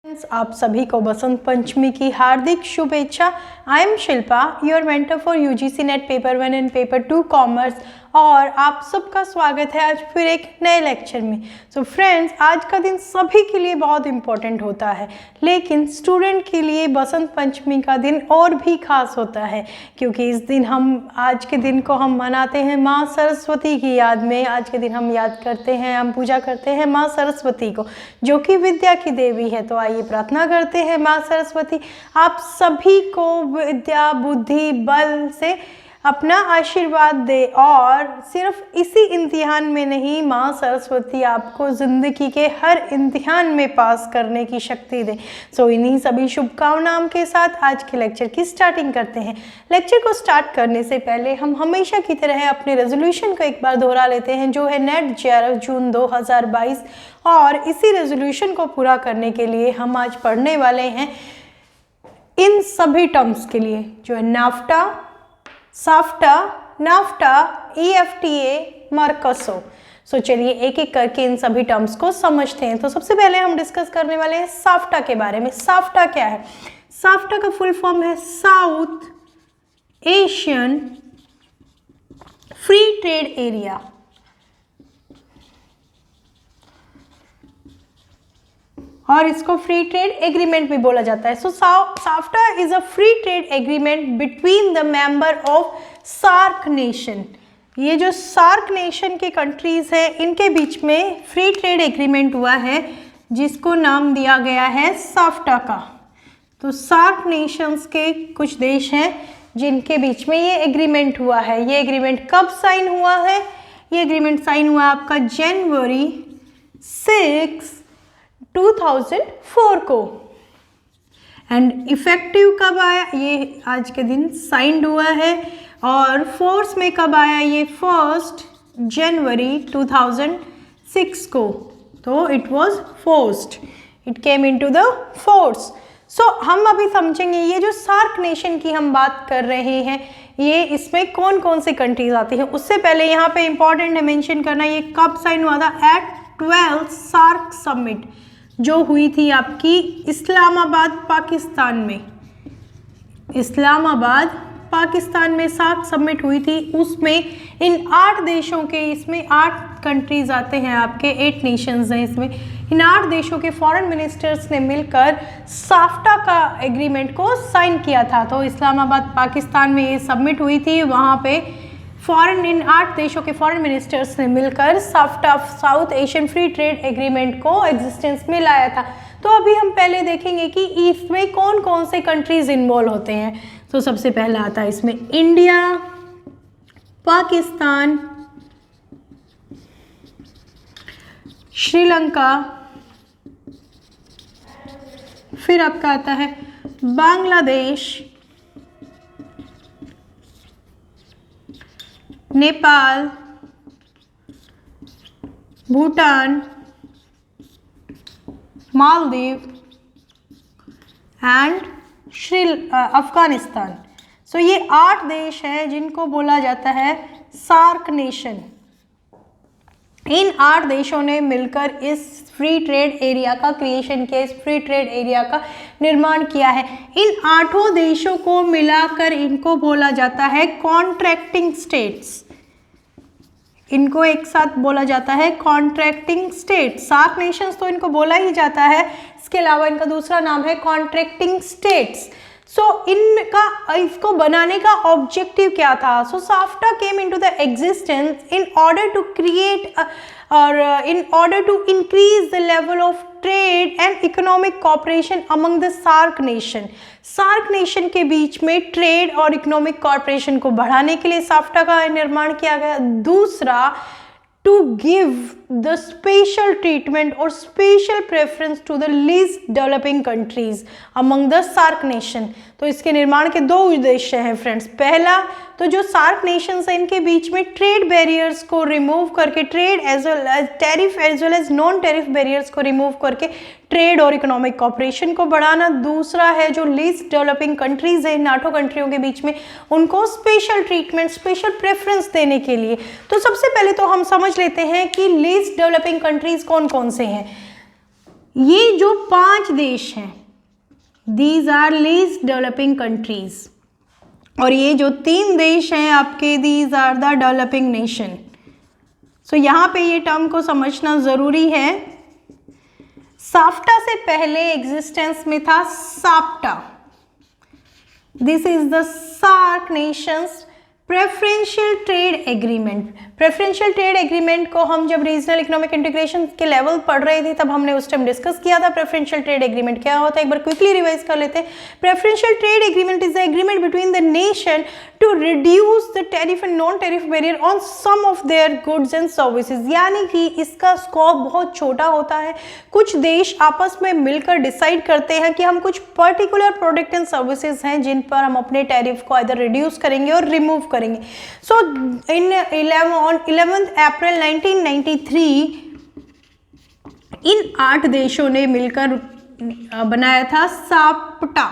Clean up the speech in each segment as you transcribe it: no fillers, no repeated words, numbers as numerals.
आप सभी को बसंत पंचमी की हार्दिक शुभेच्छा। I am Shilpa, your mentor for UGC net paper 1 and paper 2 commerce, और आप सबका स्वागत है आज फिर एक नए लेक्चर में। सो फ्रेंड्स, आज का दिन सभी के लिए बहुत इम्पोर्टेंट होता है, लेकिन स्टूडेंट के लिए बसंत पंचमी का दिन और भी खास होता है, क्योंकि इस दिन आज के दिन को हम मनाते हैं माँ सरस्वती की याद में। आज के दिन हम याद करते हैं, हम पूजा करते हैं माँ सरस्वती को, जो कि विद्या की देवी है। तो आइए प्रार्थना करते हैं माँ सरस्वती आप सभी को विद्या, बुद्धि, बल से अपना आशीर्वाद दे, और सिर्फ इसी इम्तिहान में नहीं, माँ सरस्वती आपको ज़िंदगी के हर इम्तिहान में पास करने की शक्ति दे। सो इन्हीं सभी शुभकामनाओं के साथ आज के लेक्चर की स्टार्टिंग करते हैं। लेक्चर को स्टार्ट करने से पहले हम हमेशा की तरह अपने रेजोल्यूशन को एक बार दोहरा लेते हैं, जो है नेट JRF जून 2022, और इसी रेजोल्यूशन को पूरा करने के लिए हम आज पढ़ने वाले हैं इन सभी टर्म्स के लिए, जो है NAFTA, SAFTA, NAFTA, EFTA, Mercosur. So चलिए एक एक करके इन सभी टर्म्स को समझते हैं। तो सबसे पहले हम डिस्कस करने वाले हैं साफ्टा के बारे में। साफ्टा क्या है? साफ्टा का फुल फॉर्म है South Asian free trade area. और इसको फ्री ट्रेड एग्रीमेंट भी बोला जाता है। So SAFTA is a free trade agreement between the member of SAARC nation. ये जो सार्क नेशन के कंट्रीज है, इनके बीच में फ्री ट्रेड एग्रीमेंट हुआ है, जिसको नाम दिया गया है साफ्टा का। तो सार्क नेशंस के कुछ देश हैं जिनके बीच में ये एग्रीमेंट हुआ है। ये एग्रीमेंट कब साइन हुआ है? ये एग्रीमेंट साइन हुआ आपका जनवरी 6, 2004 को। एंड इफेक्टिव कब आया? ये आज के दिन साइंड हुआ है। और फोर्स में कब आया? ये 1 जनवरी 2006 को। तो it was forced, it came into the force. So हम अभी समझेंगे ये जो सार्क नेशन की हम बात कर रहे हैं, ये इसमें कौन कौन से कंट्रीज आती हैं। उससे पहले यहाँ पे इंपॉर्टेंट है मेंशन करना, ये कब साइन हुआ था? एट 12th सार्क समिट, जो हुई थी आपकी इस्लामाबाद पाकिस्तान में। इस्लामाबाद पाकिस्तान में सार्क समिट हुई थी। उसमें इन 8 देशों के, इसमें 8 कंट्रीज आते हैं आपके, 8 नेशंस हैं इसमें। इन 8 देशों के फॉरेन मिनिस्टर्स ने मिलकर साफ्टा का एग्रीमेंट को साइन किया था। तो इस्लामाबाद पाकिस्तान में ये सबमिट हुई थी। वहाँ पे इन 8 देशों के फॉरेन मिनिस्टर्स ने मिलकर SAFTA, south Asian free trade agreement को एग्जिस्टेंस में लाया था। तो अभी हम पहले देखेंगे कि इसमें कौन कौन से कंट्रीज इन्वॉल्व होते हैं। तो सबसे पहला आता है इसमें इंडिया, पाकिस्तान, श्रीलंका, फिर आपका आता है बांग्लादेश, नेपाल, भूटान, मालदीव एंड अफगानिस्तान। सो ये 8 देश हैं जिनको बोला जाता है सार्क नेशन। इन 8 देशों ने मिलकर इस फ्री ट्रेड एरिया का क्रिएशन किया, इस फ्री ट्रेड एरिया का निर्माण किया है। इन 8 देशों को मिलाकर इनको बोला जाता है कॉन्ट्रैक्टिंग स्टेट्स। इनको एक साथ बोला जाता है कॉन्ट्रैक्टिंग स्टेट। सार्क नेशंस तो इनको बोला ही जाता है, इसके अलावा इनका दूसरा नाम है कॉन्ट्रैक्टिंग स्टेट्स। सो इनका, इसको बनाने का ऑब्जेक्टिव क्या था? So SAFTA came into the existence in order to create और in order to increase the level of trade and economic cooperation among the SAARC nation. SAARC nation के बीच में ट्रेड और इकोनॉमिक कॉपरेशन को बढ़ाने के लिए साफ्टा का निर्माण किया गया। दूसरा, to give the special treatment और special preference to the least developing countries among the SAARC nation. तो इसके निर्माण के 2 उद्देश्य हैं फ्रेंड्स। पहला, तो जो सार्क नेशंस हैं इनके बीच में ट्रेड बैरियर्स को रिमूव करके, trade as well as tariff as well as non tariff barriers को रिमूव करके ट्रेड और इकोनॉमिक कॉपरेशन को बढ़ाना। दूसरा है, जो लीस्ट डेवलपिंग कंट्रीज हैं इन 8 कंट्रियों के बीच में, उनको स्पेशल ट्रीटमेंट, स्पेशल प्रेफरेंस देने के लिए। तो सबसे पहले तो हम समझ लेते हैं कि लीस्ट डेवलपिंग कंट्रीज कौन कौन से हैं। ये जो 5 देश हैं, these are least developing countries, और ये जो 3 देश हैं आपके, these are the developing nation. So यहाँ पे ये टर्म को समझना ज़रूरी है। साफ्टा से पहले एग्जिस्टेंस में था SAPTA. This is the SAARC nations preferential trade agreement. Preferential trade agreement को हम जब रीजनल इकोनॉमिक इंटीग्रेशन के लेवल पढ़ रहे थे तब हमने उस टाइम डिस्कस किया था। प्रेफरेंशियल ट्रेड एग्रीमेंट क्या होता है, एक बार क्विकली रिवाइज कर लेते हैं। Preferential trade agreement is the agreement between the nation to reduce the tariff and non tariff barrier on some of their goods and services. यानी कि इसका स्कोप बहुत छोटा होता है। कुछ देश आपस में मिलकर डिसाइड करते हैं कि हम कुछ पर्टिकुलर प्रोडक्ट एंड सर्विसेज हैं जिन पर हम अपने टैरिफ को इधर रिड्यूस करेंगे और रिमूव करेंगे। सो ऑन 11 अप्रैल 1993 इन 8 देशों ने मिलकर बनाया था SAPTA,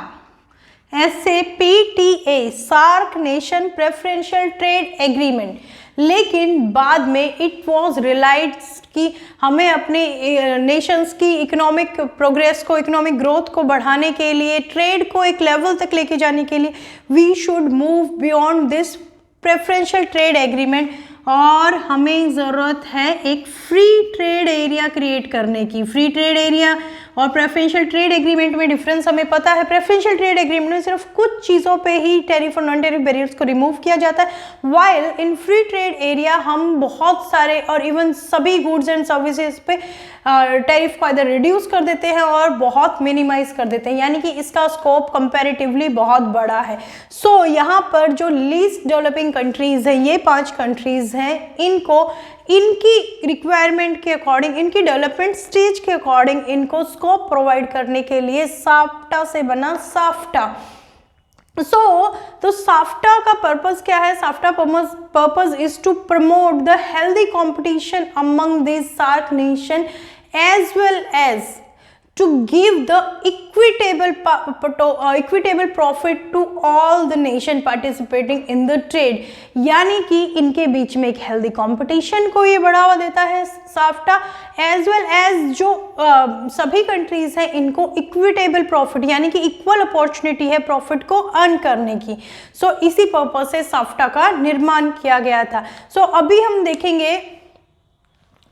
SAPTA, SAARC nation preferential trade agreement. लेकिन बाद में इट वॉज रियलाइज्ड कि हमें अपने नेशंस की इकोनॉमिक प्रोग्रेस को, इकोनॉमिक ग्रोथ को बढ़ाने के लिए, ट्रेड को एक लेवल तक लेके जाने के लिए we should move beyond this preferential trade agreement, और हमें ज़रूरत है एक फ्री ट्रेड एरिया क्रिएट करने की। फ्री ट्रेड एरिया और प्रेफरेंशियल ट्रेड एग्रीमेंट में डिफरेंस हमें पता है। प्रेफरेंशियल ट्रेड एग्रीमेंट में सिर्फ कुछ चीज़ों पे ही टैरिफ और नॉन टैरिफ बैरियर्स को रिमूव किया जाता है, while in free trade area हम बहुत सारे और इवन सभी गुड्स एंड सर्विसेज पे टैरिफ को इधर रिड्यूस कर देते हैं और बहुत मिनिमाइज कर देते हैं, यानी कि इसका स्कोप कंपैरेटिवली बहुत बड़ा है। सो यहाँ पर जो लीस्ट डेवलपिंग कंट्रीज हैं, ये 5 कंट्रीज हैं, इनको इनकी रिक्वायरमेंट के अकॉर्डिंग, इनकी डेवलपमेंट स्टेज के अकॉर्डिंग इनको स्कोप प्रोवाइड करने के लिए साप्टा से बना साफ्टा। तो साफ्टा का पर्पस क्या है? SAFTA purpose is to promote the healthy competition among this SAARC nation as well as to give the equitable profit to all the nation participating in the trade। यानी कि इनके बीच में एक हेल्दी कंपटीशन को ये बढ़ावा देता है साफ्टा, एज वेल एज जो सभी कंट्रीज हैं इनको इक्विटेबल प्रॉफिट यानी कि इक्वल अपॉर्चुनिटी है प्रॉफिट को अर्न करने की। सो इसी पर्पस से साफ्टा का निर्माण किया गया था। सो अभी हम देखेंगे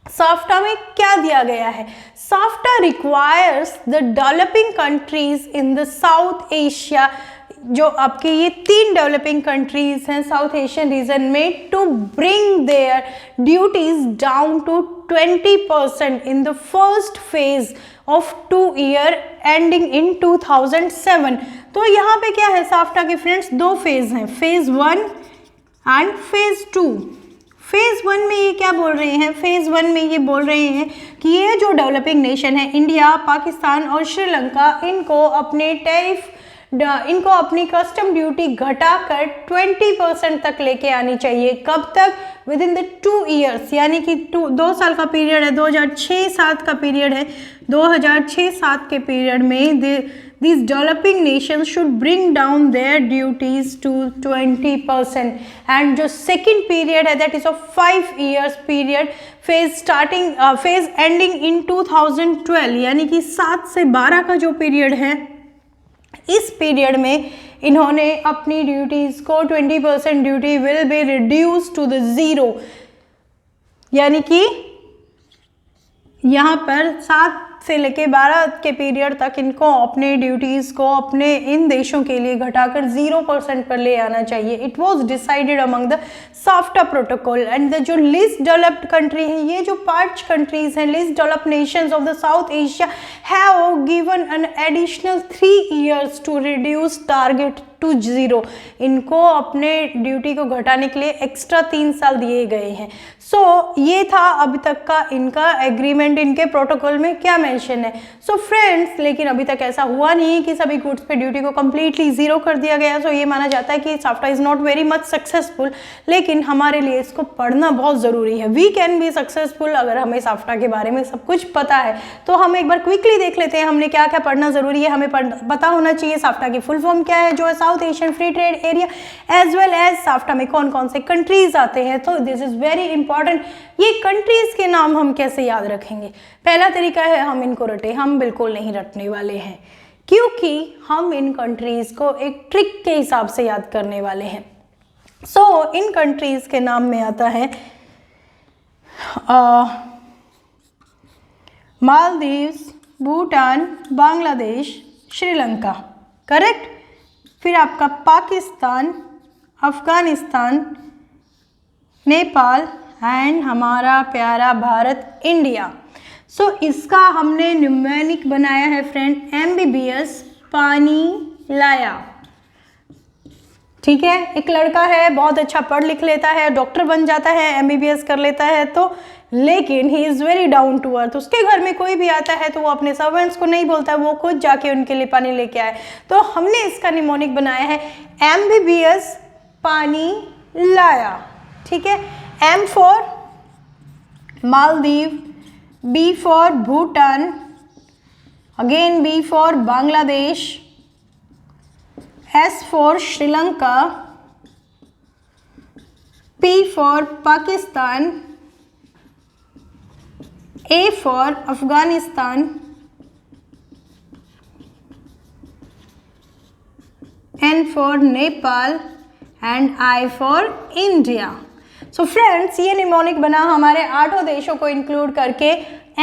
साफ्टा में क्या दिया गया है। SAFTA requires the developing countries in the South Asia, जो आपके ये 3 डेवलपिंग कंट्रीज हैं साउथ एशियन रीजन में, to bring their duties down to 20% in the first phase of 2 year ending in 2007। तो यहाँ पे क्या है साफ्टा के फ्रेंड्स, 2 फेज हैं, फेज 1 एंड फेज 2। फेज 1 में ये क्या बोल रहे हैं? फेज 1 में ये बोल रहे हैं कि ये जो डेवलपिंग नेशन है, इंडिया, पाकिस्तान और श्रीलंका, इनको अपने टैरिफ, इनको अपनी कस्टम ड्यूटी घटाकर 20% तक लेके आनी चाहिए। कब तक? विद इन द 2 ईयर्स, यानी कि 2 साल का पीरियड है, 2006-7 का पीरियड है। 2006-7 के पीरियड में these developing nations should bring down their duties to 20%, and जो second period है that is of 5 years period, phase ending in 2012, यानी कि 7 से 12 का जो पीरियड है, इस पीरियड में इन्होंने अपनी ड्यूटीज को 20% duty will be reduce to the 0, यानी कि यहाँ पर 7 से लेके 12 के पीरियड तक इनको अपने ड्यूटीज़ को अपने इन देशों के लिए घटाकर 0% पर ले आना चाहिए। It was decided among the SAFTA protocol, and the जो लीस्ट डेवलप्ड कंट्री है, ये जो 5 कंट्रीज हैं least developed nations of the South Asia, have given an additional 3 years to reduce target to 0। इनको अपने ड्यूटी को घटाने के लिए एक्स्ट्रा 3 साल दिए गए हैं। सो ये था अभी तक का इनका एग्रीमेंट, इनके प्रोटोकॉल में क्या मेंशन है। सो फ्रेंड्स, लेकिन अभी तक ऐसा हुआ नहीं कि सभी गुड्स पे ड्यूटी को कम्प्लीटली 0 कर दिया गया। सो ये माना जाता है कि SAFTA is not very much successful, लेकिन हमारे लिए इसको पढ़ना बहुत ज़रूरी है। वी कैन बी सक्सेसफुल अगर हमें साफ्टा के बारे में सब कुछ पता है। तो हम एक बार क्विकली देख लेते हैं हमने क्या क्या पढ़ना ज़रूरी है। हमें पता होना चाहिए साफ्टा की फुल फॉर्म क्या है, जो है South Asian free trade area as well as SAFTA में कौन कौन से कंट्रीज आते हैं। तो दिस इज वेरी इंपॉर्टेंट। ये कंट्रीज के नाम हम कैसे याद रखेंगे? पहला तरीका है हम इनको रटे, हम बिल्कुल नहीं रटने वाले हैं क्योंकि हम इन कंट्रीज को एक ट्रिक के हिसाब से याद करने वाले हैं। सो इन कंट्रीज के नाम में आता है मालदीव्स, भूटान, बांग्लादेश, श्रीलंका, करेक्ट। फिर आपका पाकिस्तान, अफगानिस्तान, नेपाल एंड हमारा प्यारा भारत, इंडिया। सो इसका हमने न्यूमेरिक बनाया है फ्रेंड, MBBS पानी लाया। ठीक है, एक लड़का है बहुत अच्छा पढ़ लिख लेता है, डॉक्टर बन जाता है, MBBS कर लेता है, तो लेकिन he is very down to earth. उसके घर में कोई भी आता है तो वो अपने सर्वेंट्स को नहीं बोलता है, वो खुद जाके उनके लिए पानी लेके आए। तो हमने इसका निमोनिक बनाया है MBBS पानी लाया। ठीक है, M for Maldives, B for Bhutan, again B for Bangladesh, S for Sri Lanka, P for Pakistan, A for Afghanistan, N for Nepal and I for India. So friends, ये निमोनिक बना हमारे 8 देशों को इंक्लूड करके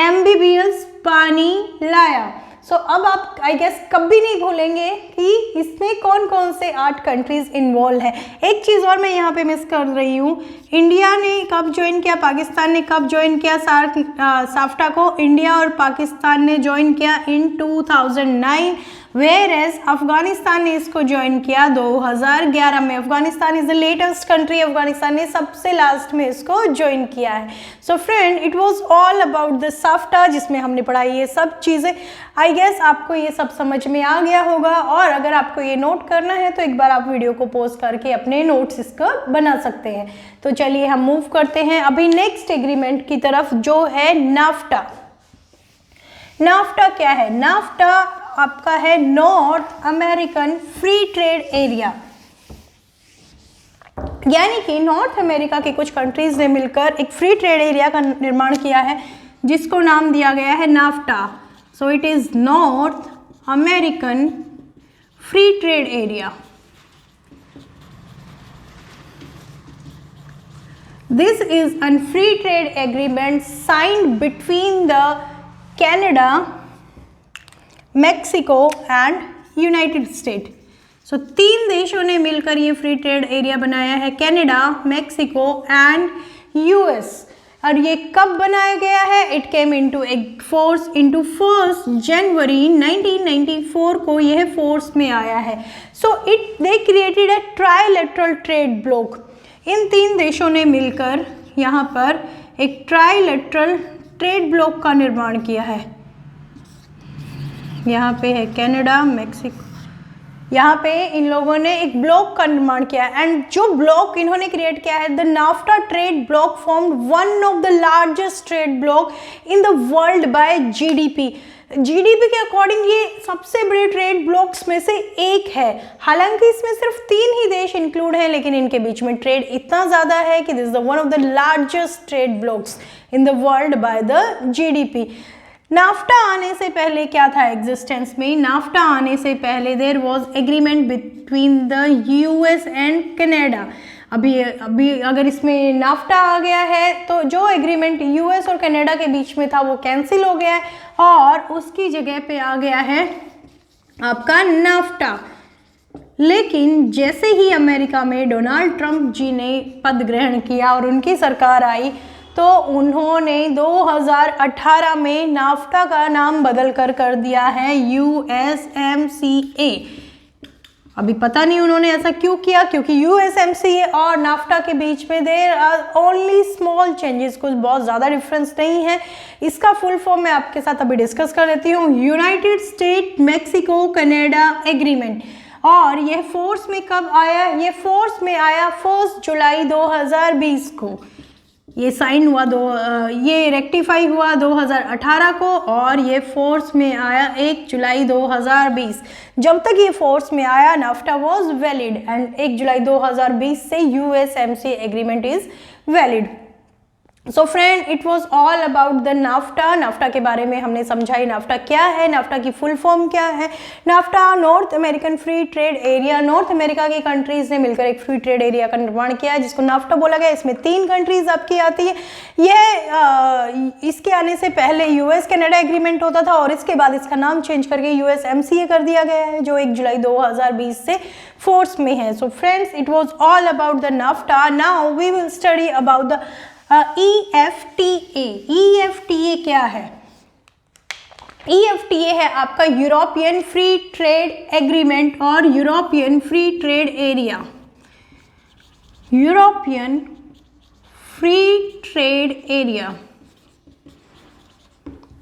MBBS पानी लाया। सो अब आप आई गेस कभी नहीं भूलेंगे कि इसमें कौन कौन से 8 कंट्रीज इन्वॉल्व है। एक चीज़ और मैं यहाँ पे मिस कर रही हूँ, इंडिया ने कब ज्वाइन किया, पाकिस्तान ने कब ज्वाइन किया साफ्टा को? इंडिया और पाकिस्तान ने ज्वाइन किया इन 2009, वेयर एज अफगानिस्तान ने इसको ज्वाइन किया 2011 में। Afghanistan is the latest country, Afghanistan ने सबसे लास्ट में इसको ज्वाइन किया है। सो friend, it was all about the SAFTA, जिसमें हमने पढ़ाई ये सब चीज़ें। आई गेस आपको ये सब समझ में आ गया होगा, और अगर आपको ये नोट करना है तो एक बार आप वीडियो को पॉज करके अपने नोट्स इसका बना सकते हैं। तो चलिए हम मूव करते हैं अभी नेक्स्ट एग्रीमेंट की तरफ, जो है नाफ्टा। नाफ्टा क्या है? नाफ्टा आपका है north American free trade area, यानी कि नॉर्थ अमेरिका के कुछ कंट्रीज ने मिलकर एक फ्री ट्रेड एरिया का निर्माण किया है जिसको नाम दिया गया है NAFTA. So it is north American free trade area. This is a free trade agreement signed between the Canada, Mexico and United States. So 3 देशों ने मिलकर ये फ्री ट्रेड एरिया बनाया है, कनाडा, मेक्सिको एंड US। और ये कब बनाया गया है? It came into force into 1 जनवरी 1994 को यह फोर्स में आया है। So they created a trilateral trade bloc. इन 3 देशों ने मिलकर यहाँ पर एक ट्राइलेटरल ट्रेड ब्लॉक का निर्माण किया है। यहाँ पे है कनाडा, मेक्सिको, यहाँ पे इन लोगों ने एक ब्लॉक का निर्माण किया है। एंड जो ब्लॉक इन्होंने क्रिएट किया है, the NAFTA trade block formed one of the largest trade bloc in the world by GDP। GDP के अकॉर्डिंग ये सबसे बड़े ट्रेड ब्लॉक्स में से एक है। हालांकि इसमें सिर्फ 3 ही देश इंक्लूड हैं, लेकिन इनके बीच में ट्रेड इतना ज़्यादा है कि this is one of the largest trade blocks in the world by the GDP। NAFTA आने से पहले क्या था एग्जिस्टेंस में? नाफ्टा आने से पहले there was agreement between the US and Canada. अभी अगर इसमें नाफ्टा आ गया है तो जो एग्रीमेंट US और कनाडा के बीच में था वो कैंसिल हो गया है, और उसकी जगह पे आ गया है आपका नाफ्टा। लेकिन जैसे ही अमेरिका में डोनाल्ड ट्रंप जी ने पद ग्रहण किया और उनकी सरकार आई, तो उन्होंने 2018 में नाफ्टा का नाम बदल कर दिया है USMCA। अभी पता नहीं उन्होंने ऐसा क्यों किया, क्योंकि USMCA और नाफ्टा के बीच में there are only small changes, कुछ बहुत ज़्यादा डिफरेंस नहीं है। इसका फुल फॉर्म मैं आपके साथ अभी डिस्कस कर लेती हूँ, United state Mexico Canada agreement. और यह फोर्स में कब आया? ये फोर्स में आया 1 जुलाई 2020 को। ये साइन हुआ ये रेक्टिफाई हुआ 2018 को और ये फोर्स में आया 1 जुलाई 2020। जब तक ये फोर्स में आया नाफ्टा वाज वैलिड एंड 1 जुलाई 2020 से USMC agreement is valid. So friend, it was all about the NAFTA. NAFTA के बारे में हमने समझाई नाफ्टा क्या है, नाफ्टा की फुल फॉर्म क्या है। NAFTA north American free trade area, north America की कंट्रीज ने मिलकर एक फ्री ट्रेड एरिया का निर्माण किया है जिसको नाफ्टा बोला गया। इसमें 3 कंट्रीज आपकी आती है। यह इसके आने से पहले यूएस कनाडा एग्रीमेंट होता था और इसके बाद इसका नाम चेंज करके यूएसएमसीए कर दिया गया है जो 1 जुलाई 2020 से फोर्स में है। So friends, it was all about the NAFTA. Now we will study about the EFTA। EFTA क्या है? EFTA है आपका यूरोपियन फ्री ट्रेड एग्रीमेंट और European free trade area. European free trade area,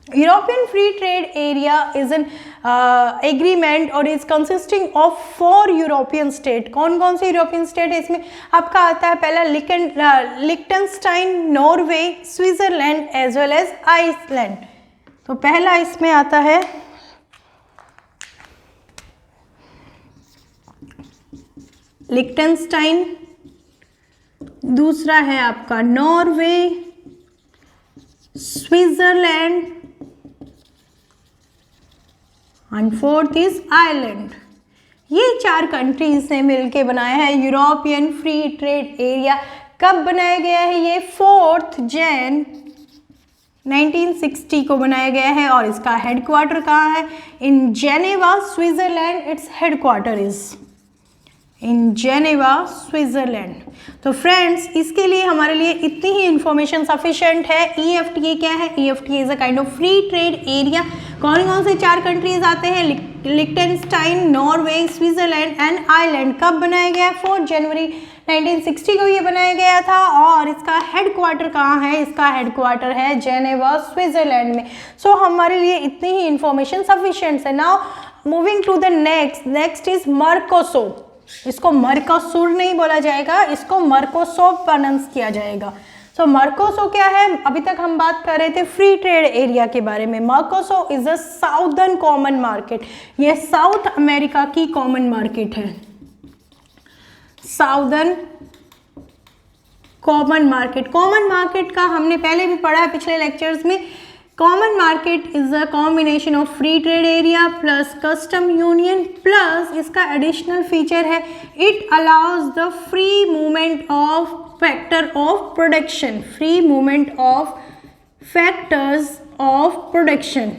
European Free Trade Area is an agreement और is consisting of 4 European state। कौन कौन से European state है इसमें? आपका आता है पहला Liechtenstein, Norway, Switzerland as well as Iceland. तो पहला इसमें आता है लिक्टनस्टाइन, दूसरा है आपका Norway, Switzerland and fourth is Ireland. ये 4 कंट्रीज ने मिलके बनाया है यूरोपियन फ्री ट्रेड एरिया। कब बनाया गया है? ये 4 जनवरी 1960 को बनाया गया है और इसका हेडक्वार्टर कहाँ है? In Geneva, Switzerland. Its headquarter is in Geneva, Switzerland. तो फ्रेंड्स, इसके लिए हमारे लिए इतनी ही इंफॉर्मेशन सफिशिएंट है। EFTA क्या है? EFTA is a kind of free trade area. कौन कौन से 4 कंट्रीज आते हैं? Liechtenstein, Norway, Switzerland and Ireland. कब बनाया गया? 4 जनवरी 1960 को ये बनाया गया था और इसका हेडक्वार्टर कहाँ है? इसका हेडक्वार्टर है जेनेवा, स्विट्जरलैंड में। सो हमारे लिए इतनी ही इंफॉर्मेशन सफिशिएंट है। Now moving to the next is Mercosur. इसको मर्कोसुर नहीं बोला जाएगा, इसको मर्कोसो प्रोनाउंस किया जाएगा। सो मर्कोसो क्या है? अभी तक हम बात कर रहे थे फ्री ट्रेड एरिया के बारे में। Mercosur is a southern common market. ये साउथ अमेरिका की कॉमन मार्केट है, southern common market. Common market का हमने पहले भी पढ़ा है पिछले लेक्चर्स में। Common market is a combination of free trade area plus custom union plus इसका एडिशनल फीचर है it allows the free movement of factor of production. Free movement of factors of production.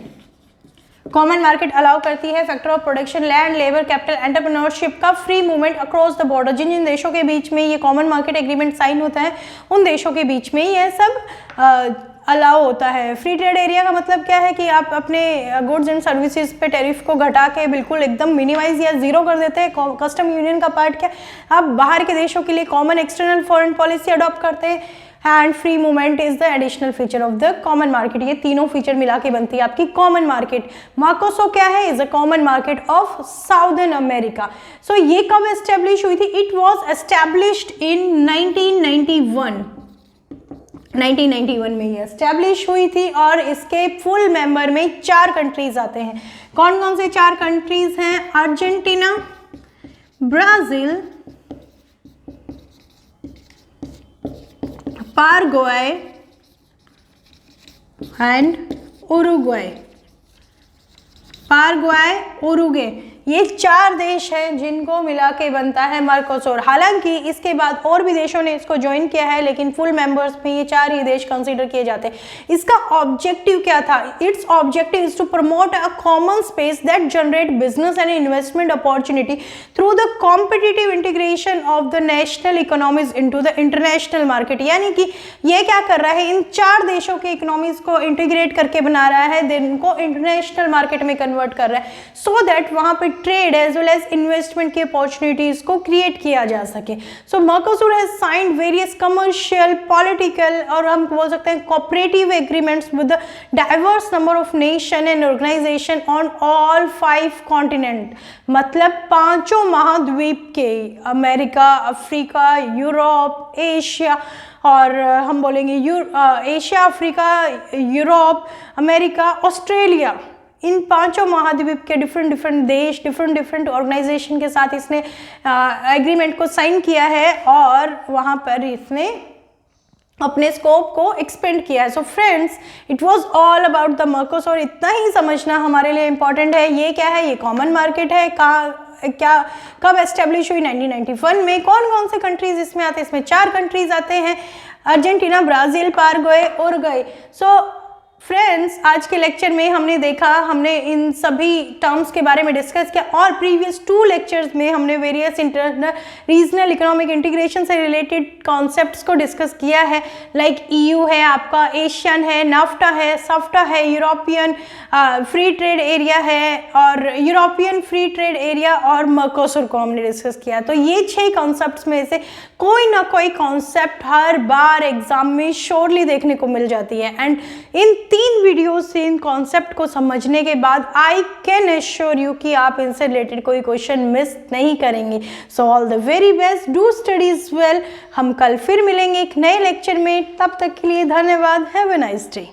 Common market allow करती है factor of production, land, labour, capital, entrepreneurship का free movement across the border. जिन जिन देशों के बीच में ये कॉमन मार्केट एग्रीमेंट साइन होता है उन देशों के बीच में ये सब अलाउ होता है। फ्री ट्रेड एरिया का मतलब क्या है कि आप अपने गुड्स एंड सर्विसेज पे टैरिफ को घटा के बिल्कुल एकदम मिनिमाइज या जीरो कर देते हैं। कस्टम यूनियन का पार्ट क्या? आप बाहर के देशों के लिए common external foreign policy adopt करते हैं and free movement is the additional feature of the common market. ये तीनों फीचर मिला के बनती है आपकी कॉमन मार्केट। मर्कोसो क्या है? Is a common market of southern America. So ये कब एस्टेब्लिश हुई थी? इट वॉज एस्टेब्लिश्ड इन 1991 में ये एस्टेब्लिश हुई थी और इसके फुल मेंबर में 4 कंट्रीज आते हैं। कौन कौन से 4 कंट्रीज हैं? Argentina, Brazil, Paraguay and Uruguay. Paraguay, Uruguay, ये 4 देश हैं जिनको मिला के बनता है मर्कोसोर। हालांकि इसके बाद और भी देशों ने इसको ज्वाइन किया है लेकिन फुल मेंबर्स में ये 4 ही देश कंसीडर किए जाते हैं। इसका ऑब्जेक्टिव क्या था? Its objective is to promote a common space that generate business and investment opportunity through the competitive integration of the national economies into the international market. यानी कि ये क्या कर रहा है? इन 4 देशों के इकोनॉमीज को इंटीग्रेट करके बना रहा है, जिनको इंटरनेशनल मार्केट में कन्वर्ट कर रहा है, सो दैट वहां पे trade as well as investment की अपॉर्चुनिटीज को क्रिएट किया जा सके। So Mercosur has signed various commercial, political और हम बोल सकते हैं cooperative agreements with diverse number of nation and organisation on all 5 continent, मतलब 5 महाद्वीप के, अमेरिका, अफ्रीका, यूरोप, एशिया और हम बोलेंगे Asia, Africa, Europe, America, Australia, इन 5 महाद्वीप के डिफरेंट देश, डिफरेंट ऑर्गेनाइजेशन के साथ इसने एग्रीमेंट को साइन किया है और वहाँ पर इसने अपने स्कोप को एक्सपेंड किया है। So friends, it was all about the Mercosur. इतना ही समझना हमारे लिए इंपॉर्टेंट है। ये क्या है? ये कॉमन मार्केट है। क्या कब एस्टेब्लिश हुई? 1991 में। कौन कौन से कंट्रीज इसमें आते हैं? इसमें 4 कंट्रीज आते हैं, Argentina, Brazil, Paraguay, Uruguay. So friends, आज के लेक्चर में हमने इन सभी टर्म्स के बारे में डिस्कस किया और प्रीवियस 2 लेक्चर्स में हमने various international regional economic integration से रिलेटेड कॉन्सेप्ट्स को डिस्कस किया है। लाइक EU है आपका, एशियन है, नाफ्टा है, सफ्टा है, यूरोपियन फ्री ट्रेड एरिया है और यूरोपियन फ्री ट्रेड एरिया और मर्कोसुर को हमने डिस्कस किया। तो ये 6 कॉन्सेप्ट्स में से कोई ना कोई कॉन्सेप्ट हर बार एग्जाम में श्योरली देखने को मिल जाती है एंड इन 3 वीडियो से इन कॉन्सेप्ट को समझने के बाद आई कैन एश्योर यू कि आप इनसे रिलेटेड कोई क्वेश्चन मिस नहीं करेंगे। So all the very best, do studies well. हम कल फिर मिलेंगे एक नए लेक्चर में, तब तक के लिए धन्यवाद। Have a nice day.